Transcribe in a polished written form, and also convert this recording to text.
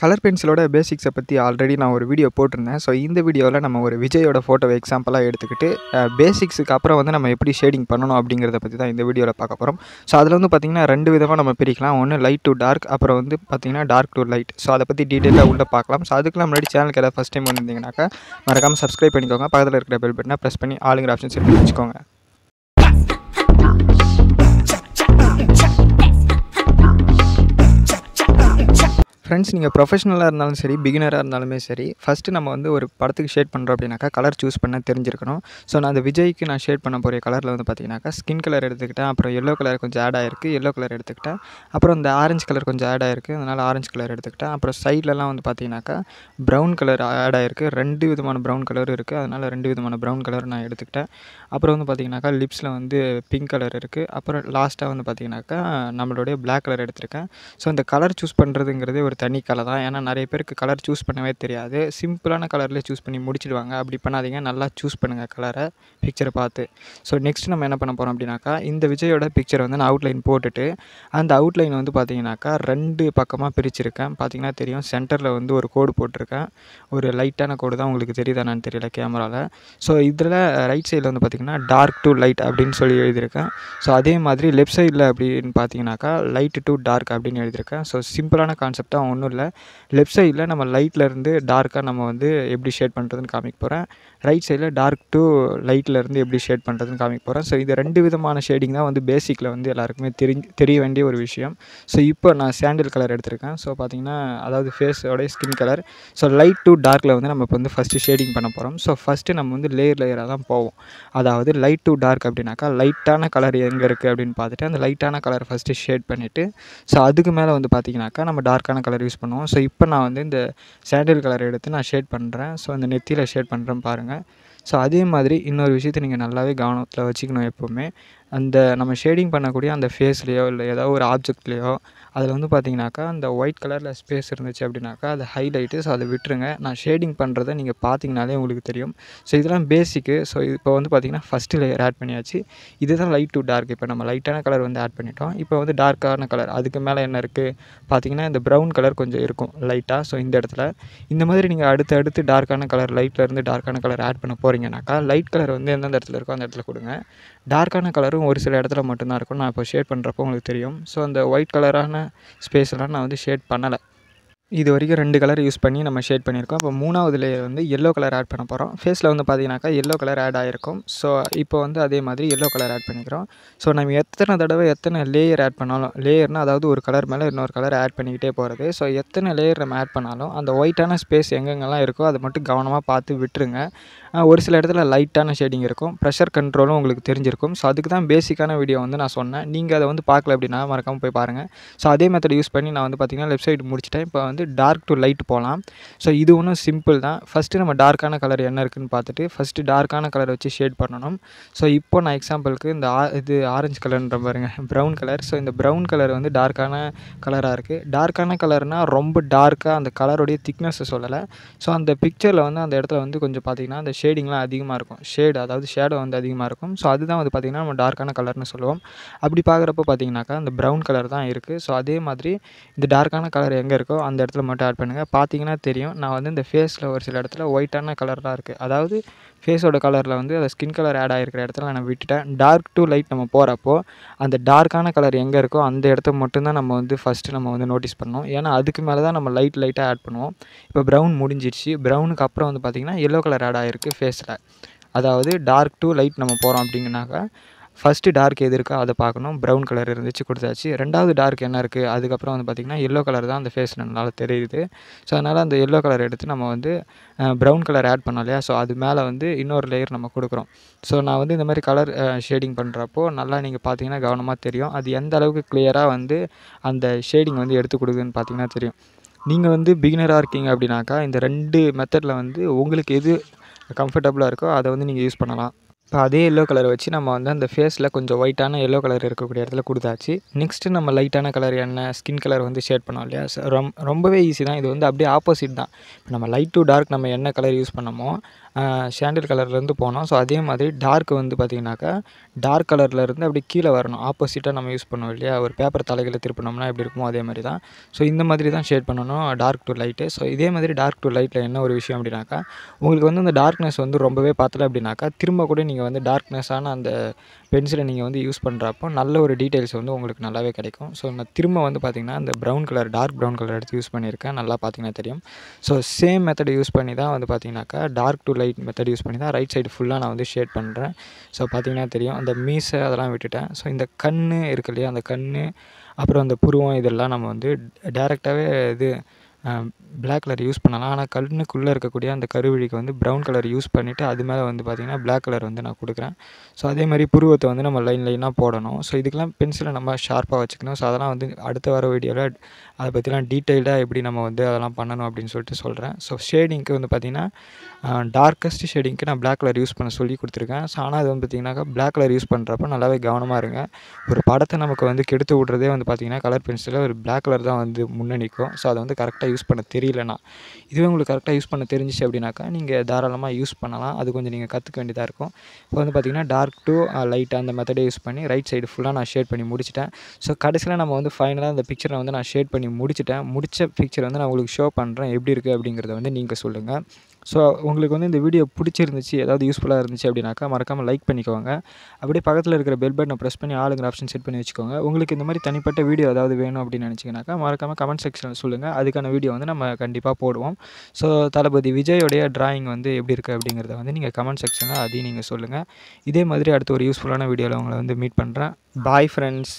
Colour பென்சிலோட பேசிக்ஸை பற்றி already நான் ஒரு வீடியோ போட்டிருந்தேன். ஸோ இந்த வீடியோவில் நம்ம ஒரு விஜயோட ஃபோட்டோவை எக்ஸாம்பிளாக எடுத்துக்கிட்டு பேசிக்ஸுக்கு அப்புறம் வந்து நம்ம எப்படி ஷேடிங் பண்ணணும் அப்படிங்கிறத பற்றி தான் இந்த வீடியோவில் பார்க்க போகிறோம். ஸோ அதில் வந்து பார்த்திங்கன்னா 2 விதமாக நம்ம பிரிக்கலாம். ஒன்று லைட் டு டார்க், அப்புறம் வந்து பார்த்திங்கன்னா டார்க் டு லைட். ஸோ அதை பற்றி டீட்டெயிலாக உள்ளே பார்க்கலாம். ஸோ அதுக்கெல்லாம் முன்னாடி சேனலுக்கு ஏதாவது ஃபஸ்ட் டைம் வந்திருந்தீங்கன்னாக்கா மறக்காமல் சப்ஸ்கிரைப் பண்ணிக்கோங்க. பக்கத்தில் இருக்கிற பெல் பட்டனை ப்ரெஸ் பண்ணி ஆளுங்கிற ஆப்ஷன் செட் பண்ணி வச்சுக்கோங்க. ஃப்ரெண்ட்ஸ், நீங்கள் ப்ரொஃபஷனலாக இருந்தாலும் சரி, பிகினராக இருந்தாலுமே சரி, ஃபஸ்ட்டு நம்ம வந்து ஒரு படத்துக்கு ஷேட் பண்ணுறோம் அப்படின்னாக்கா கலர் சூஸ் பண்ண தெரிஞ்சிருக்கணும். ஸோ நான் அந்த விஜய்க்கு நான் ஷேட் பண்ண போகிற கலரில் வந்து பார்த்தீங்கன்னாக்கா ஸ்கின் கலர் எடுத்துக்கிட்டேன். அப்புறம் எல்லோ கலர் கொஞ்சம் ஆட் ஆகிருக்கு, எல்லோ கலர் எடுத்துக்கிட்டேன். அப்புறம் இந்த ஆரஞ்சு கலர் கொஞ்சம் ஆட் ஆகிருக்கு, அதனால் ஆரஞ்சு கலர் எடுத்துக்கிட்டேன். அப்புறம் சைட்லலாம் வந்து பார்த்தீங்கன்னாக்கா ப்ரௌன் கலர் ஆட் ஆகிருக்கு. 2 விதமான ப்ரௌன் கலர் இருக்குது, அதனால் 2 விதமான ப்ரௌன் கலர் நான் எடுத்துக்கிட்டேன். அப்புறம் வந்து பார்த்தீங்கன்னாக்கா லிப்ஸில் வந்து பிங்க் கலர் இருக்குது. அப்புறம் லாஸ்ட்டாக வந்து பார்த்தீங்கன்னாக்கா நம்மளுடைய பிளாக் கலர் எடுத்திருக்கேன். ஸோ இந்த கலர் சூஸ் பண்ணுறதுங்கிறதே ஒரு தனி கலை தான். ஏன்னா நிறைய பேருக்கு கலர் சூஸ் பண்ணவே தெரியாது. சிம்பிளான கலர்லேயே சூஸ் பண்ணி முடிச்சிடுவாங்க. அப்படி பண்ணாதீங்க, நல்லா சூஸ் பண்ணுங்கள் கலரை, பிக்சரை பார்த்து. ஸோ நெக்ஸ்ட் நம்ம என்ன பண்ண போகிறோம் அப்படின்னாக்கா, இந்த விஜயோட பிக்சரை வந்து நான் அவுட்லைன் போட்டுட்டு அந்த அவுட்லைன் வந்து பார்த்தீங்கன்னாக்கா 2 பக்கமாக பிரிச்சிருக்கேன். பார்த்தீங்கன்னா தெரியும், சென்டரில் வந்து ஒரு கோடு போட்டிருக்கேன். ஒரு லைட்டான கோடு தான், உங்களுக்கு தெரியுதானான்னு தெரியல கேமராவில். ஸோ இதில் ரைட் சைடில் வந்து பார்த்திங்கன்னா டார்க் டு லைட் அப்படின்னு சொல்லி எழுதியிருக்கேன். ஸோ அதே மாதிரி லெஃப்ட் சைடில் அப்படின்னு பார்த்தீங்கன்னாக்கா லைட் டு டார்க் அப்படின்னு எழுதியிருக்கேன். ஸோ சிம்பிளான கான்செப்டாக ஒன்றும் இல்லை. லெஃப்ட் சைடில் நம்ம லைட்லேருந்து டார்க்காக நம்ம வந்து எப்படி ஷேட் பண்ணுறதுன்னு காமிக்க போகிறேன். ரைட் சைடில் டார்க் டு லைட்லேருந்து எப்படி ஷேட் பண்ணுறதுன்னு காமிக்க போகிறேன். ஸோ இது 2 விதமான ஷேடிங் தான் வந்து பேசிக்கில் வந்து எல்லாருக்குமே தெரிய வேண்டிய ஒரு விஷயம். ஸோ இப்போ நான் சாண்டில் கலர் எடுத்திருக்கேன். ஸோ பார்த்திங்கன்னா அதாவது ஃபேஸோடைய skin colour. So light to டார்க்கில் வந்து நம்ம இப்போ வந்து ஃபஸ்ட்டு ஷேடிங் பண்ண போகிறோம். ஸோ ஃபஸ்ட்டு நம்ம வந்து லேயராக தான் போவோம். அதாவது லைட் டு டார்க் அப்படின்னாக்கா லைட்டான கலர் எங்கே இருக்குது அப்படின்னு பார்த்துட்டு அந்த லைட்டான கலர் ஃபஸ்ட்டு ஷேட் பண்ணிவிட்டு, ஸோ அதுக்கு மேலே வந்து பார்த்திங்கனாக்கா நம்ம டார்க்கான கலர் யூஸ் பண்ணுவோம். ஸோ இப்போ நான் வந்து இந்த சாண்டில் கலர் எடுத்து நான் ஷேட் பண்ணுறேன். ஸோ அந்த நெத்தியில் ஷேட் பண்ணுறேன் பாருங்கள். ஸோ அதே மாதிரி இன்னொரு விஷயத்தை நீங்கள் நல்லாவே கவனத்தில் வச்சுக்கணும். எப்போவுமே அந்த நம்ம ஷேடிங் பண்ணக்கூடிய அந்த ஃபேஸ்லேயோ இல்லை ஏதாவது ஒரு ஆப்ஜெக்ட்லேயோ அதில் வந்து பார்த்திங்கனாக்கா அந்த ஒயிட் கலரில் ஸ்பேஸ் இருந்துச்சு அப்படின்னாக்கா அது ஹைலைட்டு. ஸோ அதை விட்டுருங்க. நான் ஷேடிங் பண்ணுறதை நீங்கள் பார்த்தீங்கனாலே உங்களுக்கு தெரியும். ஸோ இதெல்லாம் பேசிக்கு. ஸோ இப்போ வந்து பார்த்திங்கன்னா ஃபஸ்ட்டு லேயர் ஆட் பண்ணியாச்சு. இதுதான் லைட் டு டார்க். இப்போ நம்ம லைட்டான கலர் வந்து ஆட் பண்ணிட்டோம். இப்போ வந்து டார்க்கான கலர் அதுக்கு மேலே என்ன இருக்குது பார்த்திங்கன்னா இந்த ப்ரௌன் கலர் கொஞ்சம் இருக்கும் லைட்டாக. ஸோ இந்த இடத்துல இந்த மாதிரி நீங்கள் அடுத்து டார்க்கான கலர் லைட்லேருந்து டார்க்கான கலர் ஆட் பண்ண போகிறீங்கனாக்கா லைட் கலர் வந்து எந்தெந்த இடத்துல இருக்கோ அந்த இடத்துல கொடுங்க. டார்க்கான கலரும் ஒரு சில இடத்துல மட்டும்தான் இருக்கும். நான் இப்போ ஷேட் பண்ணுறப்போ உங்களுக்கு தெரியும். ஸோ அந்த ஒயிட் கலரான ஸ்பேஸ்லாம் நான் வந்து ஷேட் பண்ணலை. இது வரைக்கும் 2 கலர் யூஸ் பண்ணி நம்ம ஷேட் பண்ணியிருக்கோம். அப்போ 3வது லேயர் வந்து எல்லோ கலர் ஆட் பண்ண போகிறோம். ஃபேஸில் வந்து பார்த்தீங்கன்னாக்கா எல்லோ கலர் ஆட் ஆகிருக்கும். ஸோ இப்போ வந்து அதே மாதிரி எல்லோ கலர் ஆட் பண்ணிக்கிறோம். ஸோ நம்ம எத்தனை தடவை எத்தனை லேயர் ஆட் பண்ணாலும், லேயர்னால் அதாவது ஒரு கலர் மேலே இன்னொரு கலர் ஆட் பண்ணிக்கிட்டே போகிறது. ஸோ எத்தனை லேயர் நம்ம ஆட் பண்ணாலும் அந்த ஒயிட்டான ஸ்பேஸ் எங்கெங்கெல்லாம் இருக்கோ அதை மட்டும் கவனமாக பார்த்து விட்டுருங்க. ஒரு சில இடத்துல லைட்டான ஷேடிங் இருக்கும். ப்ரெஷர் கண்ட்ரோலும் உங்களுக்கு தெரிஞ்சிருக்கும். ஸோ அதுக்கு தான் பேசிக்கான வீடியோ வந்து நான் சொன்னேன். நீங்கள் அதை வந்து பார்க்கல அப்படின்னா மறக்காமல் போய் பாருங்கள். ஸோ அதே மெத்தட் யூஸ் பண்ணி நான் வந்து பார்த்திங்கன்னா லெஃப்ட் சைடு முடிச்சிட்டேன். இப்போ வந்து டார்க் டு லைட் போகலாம். ஸோ இது ஒன்றும் சிம்பிள் தான். ஃபஸ்ட்டு நம்ம டார்க்கான கலர் என்ன இருக்குதுன்னு பார்த்துட்டு ஃபஸ்ட்டு டார்க்கான கலர் வச்சு ஷேட் பண்ணணும். ஸோ இப்போ நான் எக்ஸாம்பிளுக்கு இந்த இது ஆரஞ்சு கலர்ன்ற பாருங்க, ப்ரௌன் கலர். ஸோ இந்த ப்ரௌன் கலர் வந்து டார்க்கான கலராக இருக்குது. டார்க்கான கலர்னால் ரொம்ப டார்க்காக அந்த கலருடைய திக்னஸை சொல்லலை. ஸோ அந்த பிக்சரில் வந்து அந்த இடத்துல வந்து கொஞ்சம் பார்த்திங்கன்னா அந்த ஷேடிங்லாம் அதிகமாக இருக்கும். அதாவது ஷேடோ வந்து அதிகமாக இருக்கும். ஸோ அதுதான் வந்து பார்த்திங்கன்னா நம்ம டார்க்கான கலர்னு சொல்லுவோம். அப்படி பார்க்குறப்போ பார்த்திங்கனாக்கா அந்த ப்ரௌன் கலர் தான் இருக்குது. ஸோ அதே மாதிரி இந்த டார்க்கான கலர் எங்கே இருக்கோ அந்த இடத்துல மட்டும் ஆட் பண்ணுங்கள். பார்த்தீங்கன்னா தெரியும், நான் வந்து இந்த ஃபேஸில் ஒரு சில இடத்துல ஒயிட்டான கலர்லாம் இருக்குது. அதாவது ஃபேஸோட கலரில் வந்து அந்த ஸ்கின் கலர் ஆட் ஆகிருக்கிற இடத்துல நான் விட்டுட்டேன். டார்க் டு லைட் நம்ம போகிறப்போ அந்த டார்க்கான கலர் எங்கே இருக்கோ அந்த இடத்த மட்டும்தான் நம்ம வந்து ஃபஸ்ட்டு நம்ம வந்து நோட்டீஸ் பண்ணணும். ஏன்னா அதுக்கு மேலே தான் நம்ம லைட்டாக ஆட் பண்ணுவோம். இப்போ ப்ரௌன் முடிஞ்சிடுச்சு. ப்ரௌனுக்கு அப்புறம் வந்து பார்த்திங்கன்னா எல்லோ கலர் ஆட் ஆகிருக்கு ஃபேஸில். அதாவது டார்க் டு லைட் நம்ம போகிறோம் அப்படிங்கனாக்கா ஃபஸ்ட்டு டார்க் எது இருக்கோ அதை பார்க்கணும். ப்ரௌன் கலர் இருந்துச்சு, கொடுத்தாச்சு. 2வது டார்க் என்ன இருக்குது, அதுக்கப்புறம் வந்து பார்த்திங்கன்னா எல்லோ கலர் தான் அந்த ஃபேஸில் நல்லா தெரியுது. ஸோ அதனால் அந்த எல்லோ கலர் எடுத்து நம்ம வந்து ப்ரௌன் கலர் ஆட் பண்ணோம் இல்லையா. ஸோ அது மேலே வந்து இன்னொரு லேயர் நம்ம கொடுக்குறோம். ஸோ நான் வந்து இந்த மாதிரி கலர் ஷேடிங் பண்ணுறப்போ நல்லா நீங்கள் பார்த்தீங்கன்னா கவனமாக தெரியும். அது எந்த அளவுக்கு கிளியராக வந்து அந்த ஷேடிங் வந்து எடுத்து கொடுக்குதுன்னு பார்த்தீங்கன்னா தெரியும். நீங்கள் வந்து பிகினராக இருக்கீங்க அப்படின்னாக்கா இந்த 2 மெத்தடில் வந்து உங்களுக்கு எது கம்ஃபர்டபுளாக இருக்கோ அதை வந்து நீங்கள் யூஸ் பண்ணலாம். இப்போ அதே எல்லோ கலர் வச்சு நம்ம வந்து அந்த ஃபேஸில் கொஞ்சம் ஒயிட்டான எல்லோ கலர் இருக்கக்கூடிய இடத்துல கொடுத்தாச்சு. நெக்ஸ்ட்டு நம்ம லைட்டான கலர் என்ன ஸ்கின் கலர் வந்து ஷேட் பண்ணோம் இல்லையா? ரொம்பவே ஈஸி தான். இது வந்து அப்படியே ஆப்போசிட் தான். இப்போ நம்ம லைட் டு டார்க் நம்ம என்ன கலர் யூஸ் பண்ணோமோ சாண்டில் கலர்லேருந்து போனோம். ஸோ அதே மாதிரி டார்க் வந்து பார்த்திங்கனாக்கா டார்க் கலர்லேருந்து அப்படியே கீழே வரணும். ஆப்போசிட்டாக நம்ம யூஸ் பண்ணுவோம் இல்லையா? ஒரு பேப்பர் தலைகளை திருப்பினோம்னா எப்படி இருக்குமோ அதே மாதிரி தான். ஸோ இந்த மாதிரி தான் ஷேட் பண்ணணும் டார்க் டு லைட்டு. ஸோ இதே மாதிரி டார்க் டு லைட்டில் என்ன ஒரு விஷயம் அப்படின்னாக்கா, உங்களுக்கு வந்து அந்த டார்க்னஸ் வந்து ரொம்பவே பத்தல அப்படின்னாக்கா, திரும்ப கூட நீங்கள் வந்து டார்க்னஸான அந்த பென்சிலை நீங்கள் வந்து யூஸ் பண்ணுறப்போ நல்ல ஒரு டீட்டெயில்ஸ் வந்து உங்களுக்கு நல்லாவே கிடைக்கும். ஸோ நான் திரும்ப வந்து பார்த்திங்கன்னா அந்த brown colour dark brown colour எடுத்து யூஸ் பண்ணியிருக்கேன். நல்லா பார்த்திங்கன்னா தெரியும். ஸோ சேம் மெத்தட் யூஸ் பண்ணி தான் வந்து பார்த்திங்கனாக்கா dark to light method use பண்ணி தான் ரைட் சைடு ஃபுல்லாக நான் வந்து ஷேட் பண்ணுறேன். ஸோ பார்த்திங்கன்னா தெரியும். அந்த மீசை அதெல்லாம் விட்டுட்டேன். ஸோ இந்த கண் இருக்கு இல்லையா? அந்த கண் அப்புறம் அந்த புருவம் இதெல்லாம் நம்ம வந்து டேரெக்டாகவே இது பிளாக் கலர் யூஸ் பண்ணலாம். ஆனால் கண்ணுக்குள்ளே இருக்கக்கூடிய அந்த கருவிழிக்கு வந்து ப்ரௌன் கலர் யூஸ் பண்ணிவிட்டு அது மேலே வந்து பார்த்திங்கன்னா பிளாக் கலர் வந்து நான் கொடுக்குறேன். ஸோ அதே மாதிரி புருவத்தை வந்து நம்ம லைனாக போடணும். ஸோ இதுக்கெல்லாம் பென்சிலை நம்ம ஷார்ப்பாக வச்சுக்கணும். ஸோ அதெல்லாம் வந்து அடுத்த வர வீடியோவில் அதை பற்றிலாம் டீட்டெயில்டாக எப்படி நம்ம வந்து அதெல்லாம் பண்ணணும் அப்படின்னு சொல்லிட்டு சொல்கிறேன். ஸோ ஷேடிங்க்கு வந்து பார்த்திங்கன்னா டார்க்கஸ்ட் ஷேடிங்க்கு நான் பிளாக் கலர் யூஸ் பண்ண சொல்லி கொடுத்துருக்கேன். ஸோ ஆனால் அது வந்து பார்த்திங்கனாக்கா பிளாக் கலர் யூஸ் பண்ணுறப்ப நல்லாவே கவனமாக இருங்க. ஒரு படத்தை நமக்கு வந்து கெடுத்து விட்றதே வந்து பார்த்திங்கன்னா கலர் பென்சிலில் ஒரு பிளாக் கலர் தான் வந்து முன்னணிக்கும். ஸோ அதை வந்து கரெக்டாக யூஸ் பண்ண தெரியலனா, இதுவே உங்களுக்கு கரெக்டாக யூஸ் பண்ண தெரிஞ்சிச்சு அப்படின்னாக்கா நீங்கள் தாராளமாக யூஸ் பண்ணலாம். அது கொஞ்சம் நீங்கள் கற்றுக்க வேண்டியதாக இருக்கும். இப்போ வந்து பார்த்திங்கன்னா டார்க் டு லைட் அந்த மெத்தடை யூஸ் பண்ணி ரைட் சைடு ஃபுல்லாக நான் ஷேட் பண்ணி முடிச்சிட்டேன். ஸோ கடைசியில் நம்ம வந்து ஃபைனலாக அந்த பிக்சரை வந்து நான் ஷேட் பண்ணி முடிச்சிட்டேன். முடித்த பிக்சர் வந்து நான் உங்களுக்கு ஷோ பண்ணுறேன் எப்படி இருக்குது அப்படிங்கிறத வந்து நீங்கள் சொல்லுங்கள். ஸோ உங்களுக்கு வந்து இந்த வீடியோ பிடிச்சிருந்துச்சு, ஏதாவது யூஸ்ஃபுல்லாக இருந்துச்சு அப்படின்னாக்கா மறக்காமல் லைக் பண்ணிக்கோங்க. அப்படியே பக்கத்தில் இருக்கிற பெல் பட்டனை ப்ரெஸ் பண்ணி ஆளுங்கிற ஆப்ஷன் செட் பண்ணி வச்சுக்கோங்க. உங்களுக்கு இந்த மாதிரி தனிப்பட்ட வீடியோ ஏதாவது வேணும் அப்படின்னு நினச்சிங்கனாக்கா மறக்காமல் கமெண்ட் செக்ஷனில் சொல்லுங்கள். அதுக்கான வீடியோ வந்து நம்ம கண்டிப்பாக போடுவோம். ஸோ தளபதி விஜயோடைய டிராயிங் வந்து எப்படி இருக்குது அப்படிங்கிறத வந்து நீங்கள் கமெண்ட் செக்ஷனில் அதையும் நீங்கள் சொல்லுங்கள். இதே மாதிரி அடுத்த ஒரு யூஸ்ஃபுல்லான வீடியோவில் உங்களை வந்து மீட் பண்ணுறேன். Bye friends.